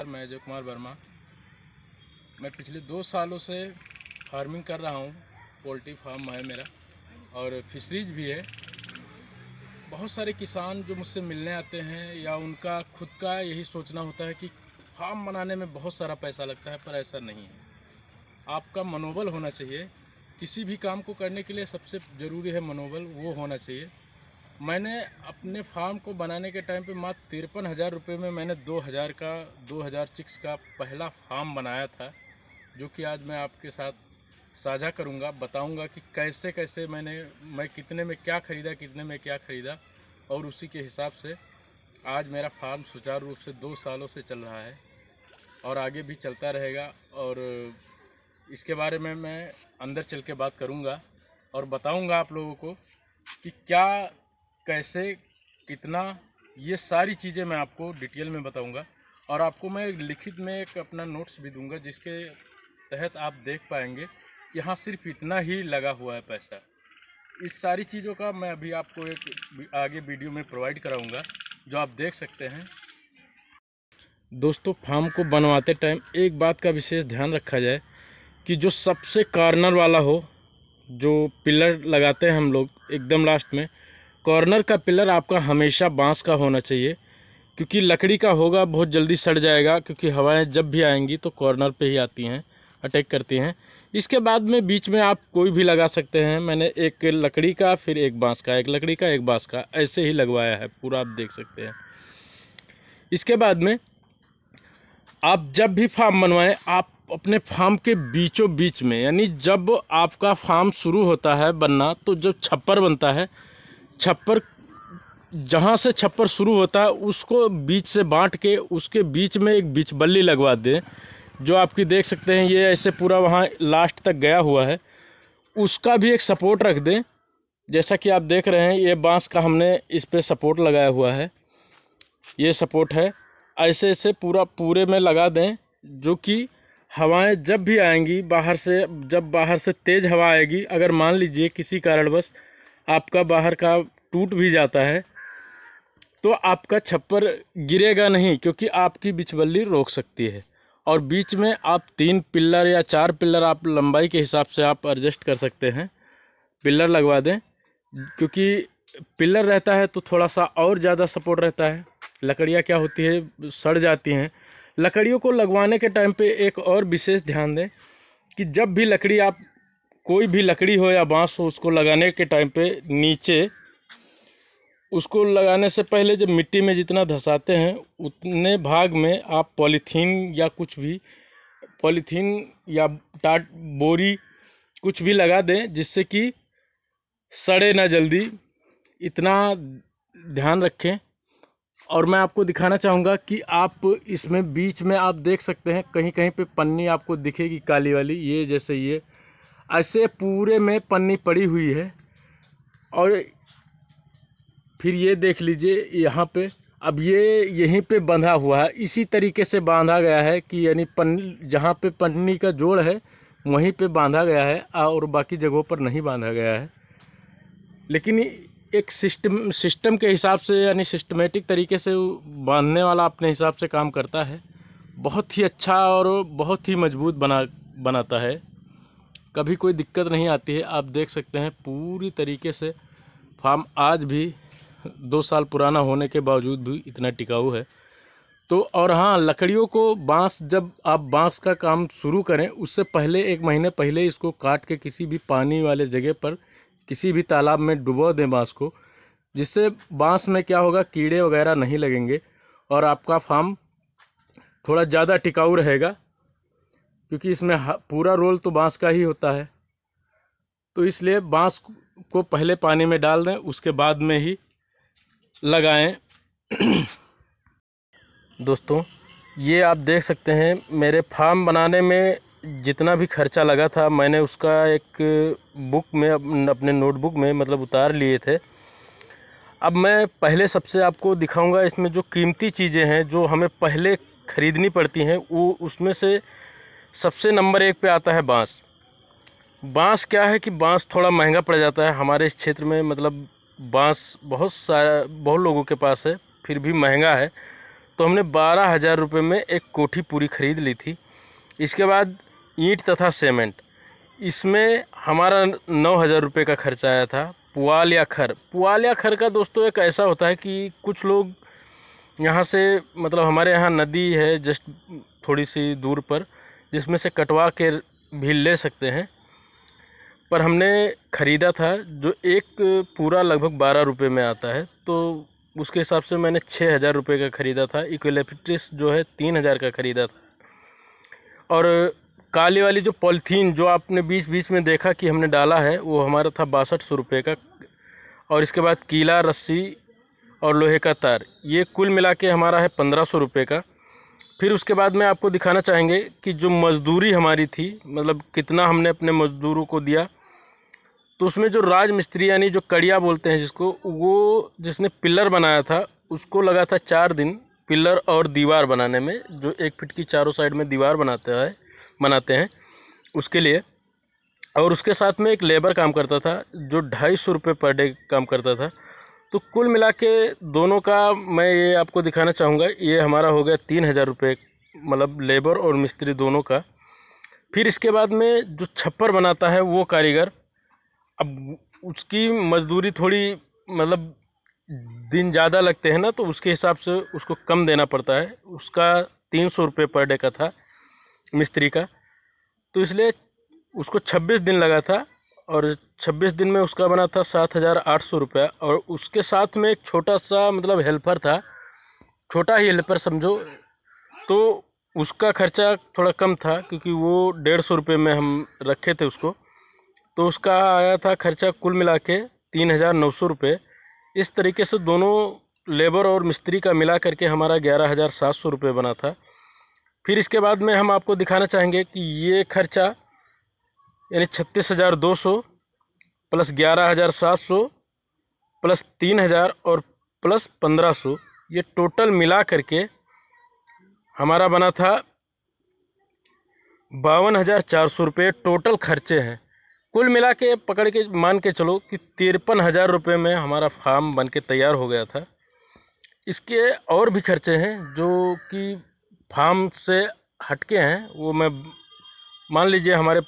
मैं अजय कुमार वर्मा। मैं पिछले 2 सालों से फार्मिंग कर रहा हूँ। पोल्ट्री फार्म है मेरा और फिशरीज भी है। बहुत सारे किसान जो मुझसे मिलने आते हैं या उनका खुद का यही सोचना होता है कि फार्म बनाने में बहुत सारा पैसा लगता है, पर ऐसा नहीं है। आपका मनोबल होना चाहिए। किसी भी काम को करने के लिए सबसे ज़रूरी है मनोबल, वो होना चाहिए। मैंने अपने फार्म को बनाने के टाइम पे मात्र 53,000 रुपये में मैंने 2000 चिक्स का पहला फार्म बनाया था, जो कि आज मैं आपके साथ साझा करूंगा, बताऊंगा कि कैसे कैसे मैं कितने में क्या ख़रीदा, कितने में क्या ख़रीदा, और उसी के हिसाब से आज मेरा फार्म सुचारू रूप से 2 सालों से चल रहा है और आगे भी चलता रहेगा। और इसके बारे में मैं अंदर चल के बात करूंगा और बताऊंगा आप लोगों को कि क्या, कैसे, कितना, ये सारी चीज़ें मैं आपको डिटेल में बताऊंगा। और आपको मैं लिखित में एक अपना नोट्स भी दूंगा, जिसके तहत आप देख पाएंगे कि हाँ, सिर्फ इतना ही लगा हुआ है पैसा। इस सारी चीज़ों का मैं अभी आपको एक आगे वीडियो में प्रोवाइड कराऊंगा, जो आप देख सकते हैं। दोस्तों, फार्म को बनवाते टाइम एक बात का विशेष ध्यान रखा जाए कि जो सबसे कॉर्नर वाला हो, जो पिलर लगाते हैं हम लोग एकदम लास्ट में, कॉर्नर का पिलर आपका हमेशा बांस का होना चाहिए, क्योंकि लकड़ी का होगा बहुत जल्दी सड़ जाएगा, क्योंकि हवाएं जब भी आएंगी तो कॉर्नर पे ही आती हैं, अटैक करती हैं। इसके बाद में बीच में आप कोई भी लगा सकते हैं। मैंने एक लकड़ी का, फिर एक बांस का, एक लकड़ी का, एक बांस का, ऐसे ही लगवाया है पूरा, आप देख सकते हैं। इसके बाद में आप जब भी फार्म बनवाएं, आप अपने फार्म के बीचों बीच में, यानी जब आपका फार्म शुरू होता है बनना, तो जब छप्पर बनता है, छप्पर जहाँ से छप्पर शुरू होता है उसको बीच से बांट के उसके बीच में एक बीच बल्ली लगवा दें, जो आपकी देख सकते हैं ये ऐसे पूरा वहाँ लास्ट तक गया हुआ है। उसका भी एक सपोर्ट रख दें, जैसा कि आप देख रहे हैं ये बांस का हमने इस पे सपोर्ट लगाया हुआ है, ये सपोर्ट है। ऐसे ऐसे पूरे में लगा दें, जो कि हवाएं जब भी आएंगी बाहर से, जब बाहर से तेज़ हवा आएगी, अगर मान लीजिए किसी कारणवश आपका बाहर का टूट भी जाता है, तो आपका छप्पर गिरेगा नहीं, क्योंकि आपकी बिचबल्ली रोक सकती है। और बीच में आप 3 पिल्लर या 4 पिल्लर, आप लंबाई के हिसाब से आप एडजस्ट कर सकते हैं, पिल्लर लगवा दें, क्योंकि पिल्लर रहता है तो थोड़ा सा और ज़्यादा सपोर्ट रहता है। लकड़ियाँ क्या होती है, सड़ जाती हैं। लकड़ियों को लगवाने के टाइम पे एक और विशेष ध्यान दें कि जब भी लकड़ी, आप कोई भी लकड़ी हो या बांस हो, उसको लगाने के टाइम पे नीचे, उसको लगाने से पहले जब मिट्टी में जितना धंसाते हैं उतने भाग में आप पॉलीथीन या कुछ भी, पॉलीथीन या टाट बोरी कुछ भी लगा दें, जिससे कि सड़े ना जल्दी, इतना ध्यान रखें। और मैं आपको दिखाना चाहूँगा कि आप इसमें बीच में आप देख सकते हैं कहीं कहीं पे पन्नी आपको दिखेगी काली वाली, ये जैसे ये ऐसे पूरे में पन्नी पड़ी हुई है। और फिर ये देख लीजिए यहाँ पे, अब ये यहीं पे बंधा हुआ है, इसी तरीके से बांधा गया है कि यानी पन्नी, जहाँ पे पन्नी का जोड़ है वहीं पे बांधा गया है, और बाकी जगहों पर नहीं बांधा गया है। लेकिन एक सिस्टम के हिसाब से, यानी सिस्टमेटिक तरीके से बांधने वाला अपने हिसाब से काम करता है। बहुत ही अच्छा और बहुत ही मजबूत बनाता है, कभी कोई दिक्कत नहीं आती है। आप देख सकते हैं पूरी तरीके से फार्म आज भी 2 साल पुराना होने के बावजूद भी इतना टिकाऊ है। तो और हाँ, लकड़ियों को बांस, जब आप बांस का काम शुरू करें उससे पहले 1 महीने पहले इसको काट के किसी भी पानी वाले जगह पर, किसी भी तालाब में डुबो दें बांस को, जिससे बांस में क्या होगा, कीड़े वगैरह नहीं लगेंगे और आपका फार्म थोड़ा ज़्यादा टिकाऊ रहेगा, क्योंकि इसमें पूरा रोल तो बांस का ही होता है। तो इसलिए बांस को पहले पानी में डाल दें, उसके बाद में ही लगाएं। दोस्तों, ये आप देख सकते हैं मेरे फार्म बनाने में जितना भी खर्चा लगा था, मैंने उसका एक बुक में, अपने नोटबुक में मतलब उतार लिए थे। अब मैं पहले सबसे आपको दिखाऊंगा, इसमें जो कीमती चीज़ें हैं जो हमें पहले ख़रीदनी पड़ती हैं, वो उसमें से सबसे नंबर 1 पे आता है बांस। बांस क्या है कि बांस थोड़ा महंगा पड़ जाता है हमारे इस क्षेत्र में, मतलब बांस बहुत लोगों के पास है, फिर भी महंगा है। तो हमने 12,000 रुपये में एक कोठी पूरी ख़रीद ली थी। इसके बाद ईंट तथा सीमेंट, इसमें हमारा 9,000 रुपये का खर्चा आया था। पुआल या खर, पुआल या खर का दोस्तों एक ऐसा होता है कि कुछ लोग यहाँ से, मतलब हमारे यहाँ नदी है जस्ट थोड़ी सी दूर पर, जिसमें से कटवा के भी ले सकते हैं, पर हमने ख़रीदा था जो एक पूरा लगभग 12 रुपये में आता है, तो उसके हिसाब से मैंने 6,000 रुपये का ख़रीदा था। इक्विलिप्टिस जो है 3,000 का ख़रीदा था। और काली वाली जो पॉलीथीन जो आपने बीच बीच में देखा कि हमने डाला है, वो हमारा था 6200 रुपये का। और इसके बाद कीला, रस्सी और लोहे का तार, ये कुल मिला के हमारा है 1500 रुपये का। फिर उसके बाद में आपको दिखाना चाहेंगे कि जो मज़दूरी हमारी थी, मतलब कितना हमने अपने मज़दूरों को दिया, तो उसमें जो राज मिस्त्री यानी जो कड़िया बोलते हैं जिसको, वो जिसने पिलर बनाया था उसको लगा था 4 दिन पिलर और दीवार बनाने में, जो 1 फीट की चारों साइड में दीवार बनाते हैं उसके लिए। और उसके साथ में एक लेबर काम करता था जो 250 रुपये पर डे काम करता था। तो कुल मिला के दोनों का मैं ये आपको दिखाना चाहूँगा, ये हमारा हो गया 3,000 रुपये, मतलब लेबर और मिस्त्री दोनों का। फिर इसके बाद में जो छप्पर बनाता है वो कारीगर, अब उसकी मजदूरी थोड़ी, मतलब दिन ज़्यादा लगते हैं ना, तो उसके हिसाब से उसको कम देना पड़ता है। उसका 300 रुपये पर डे का था मिस्त्री का, तो इसलिए उसको 26 दिन लगा था और 26 दिन में उसका बना था 7,800 रुपया। और उसके साथ में एक छोटा सा, मतलब हेल्पर था, छोटा ही हेल्पर समझो, तो उसका खर्चा थोड़ा कम था क्योंकि वो 150 रुपये में हम रखे थे उसको, तो उसका आया था खर्चा कुल मिला के 3,900 रुपये। इस तरीके से दोनों लेबर और मिस्त्री का मिला करके हमारा 11,700 रुपये बना था। फिर इसके बाद में हम आपको दिखाना चाहेंगे कि ये खर्चा यानी 36,200 प्लस 11,700 प्लस 3,000 और प्लस 1,500, ये टोटल मिला करके हमारा बना था 52,400 रुपये टोटल खर्चे हैं। कुल मिला के पकड़ के मान के चलो कि 53,000 रुपये में हमारा फार्म बन के तैयार हो गया था। इसके और भी खर्चे हैं जो कि फार्म से हटके हैं, वो मैं मान लीजिए हमारे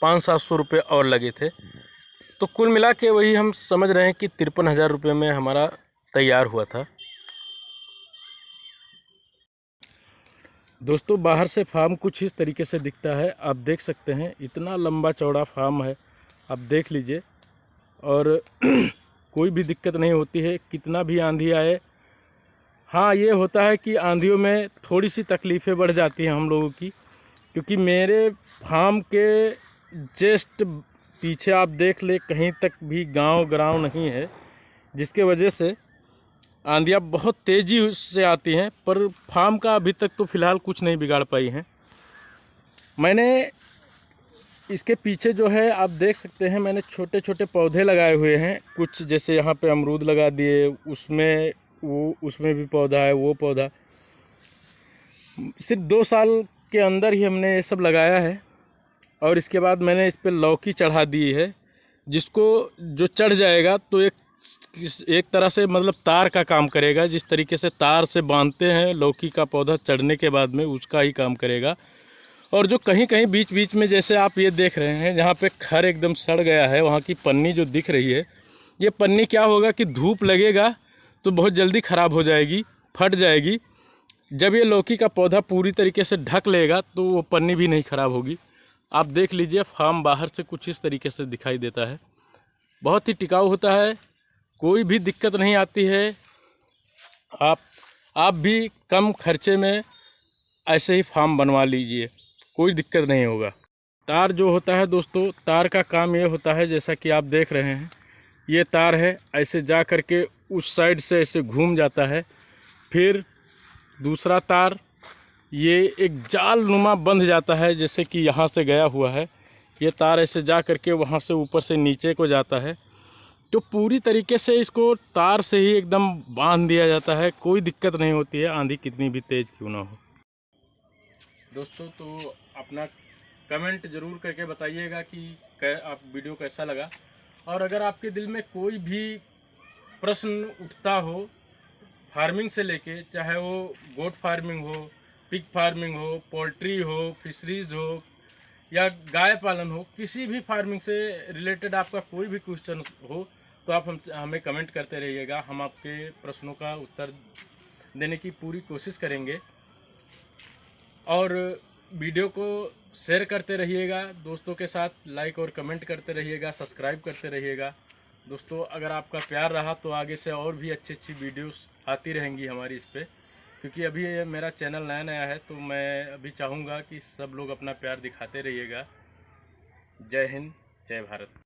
500-700 रुपये और लगे थे। तो कुल मिला के वही हम समझ रहे हैं कि 53,000 रुपये में हमारा तैयार हुआ था। दोस्तों बाहर से फार्म कुछ इस तरीके से दिखता है, आप देख सकते हैं, इतना लंबा चौड़ा फार्म है, आप देख लीजिए। और कोई भी दिक्कत नहीं होती है कितना भी आंधी आए। हाँ, ये होता है कि आंधियों में थोड़ी सी तकलीफ़ें बढ़ जाती हैं हम लोगों की, क्योंकि मेरे फार्म के जस्ट पीछे आप देख ले, कहीं तक भी गांव ग्राउंड नहीं है, जिसके वजह से आंधियाँ बहुत तेज़ी से आती हैं। पर फार्म का अभी तक तो फ़िलहाल कुछ नहीं बिगाड़ पाई हैं। मैंने इसके पीछे जो है आप देख सकते हैं, मैंने छोटे छोटे पौधे लगाए हुए हैं, कुछ जैसे यहाँ पे अमरूद लगा दिए, उसमें भी पौधा है, वो पौधा सिर्फ 2 साल के अंदर ही हमने ये सब लगाया है। और इसके बाद मैंने इस पर लौकी चढ़ा दी है, जिसको जो चढ़ जाएगा तो एक तरह से मतलब तार का काम करेगा। जिस तरीके से तार से बांधते हैं लौकी का पौधा चढ़ने के बाद में, उसका ही काम करेगा। और जो कहीं कहीं बीच बीच में जैसे आप ये देख रहे हैं, जहाँ पे खर एकदम सड़ गया है, वहाँ की पन्नी जो दिख रही है, ये पन्नी क्या होगा कि धूप लगेगा तो बहुत जल्दी ख़राब हो जाएगी, फट जाएगी। जब ये लौकी का पौधा पूरी तरीके से ढक लेगा तो वो पन्नी भी नहीं ख़राब होगी। आप देख लीजिए, फार्म बाहर से कुछ इस तरीके से दिखाई देता है, बहुत ही टिकाऊ होता है, कोई भी दिक्कत नहीं आती है। आप भी कम खर्चे में ऐसे ही फार्म बनवा लीजिए, कोई दिक्कत नहीं होगा। तार जो होता है दोस्तों, तार का काम ये होता है, जैसा कि आप देख रहे हैं, ये तार है, ऐसे जा कर के उस साइड से ऐसे घूम जाता है। फिर दूसरा तार ये एक जाल नुमा बंध जाता है, जैसे कि यहाँ से गया हुआ है, ये तार ऐसे जा कर के वहाँ से ऊपर से नीचे को जाता है। तो पूरी तरीके से इसको तार से ही एकदम बांध दिया जाता है, कोई दिक्कत नहीं होती है, आंधी कितनी भी तेज़ क्यों ना हो। दोस्तों तो अपना कमेंट ज़रूर करके बताइएगा कि आप वीडियो कैसा लगा। और अगर आपके दिल में कोई भी प्रश्न उठता हो फार्मिंग से लेके, चाहे वो गोट फार्मिंग हो, पिग फार्मिंग हो, पोल्ट्री हो, फिशरीज हो या गाय पालन हो, किसी भी फार्मिंग से रिलेटेड आपका कोई भी क्वेश्चन हो तो आप हमें कमेंट करते रहिएगा। हम आपके प्रश्नों का उत्तर देने की पूरी कोशिश करेंगे। और वीडियो को शेयर करते रहिएगा दोस्तों के साथ, लाइक और कमेंट करते रहिएगा, सब्सक्राइब करते रहिएगा। दोस्तों अगर आपका प्यार रहा तो आगे से और भी अच्छी अच्छी वीडियोस आती रहेंगी हमारी इस पे, क्योंकि अभी ये मेरा चैनल नया नया है तो मैं अभी चाहूँगा कि सब लोग अपना प्यार दिखाते रहिएगा। जय हिंद, जय भारत।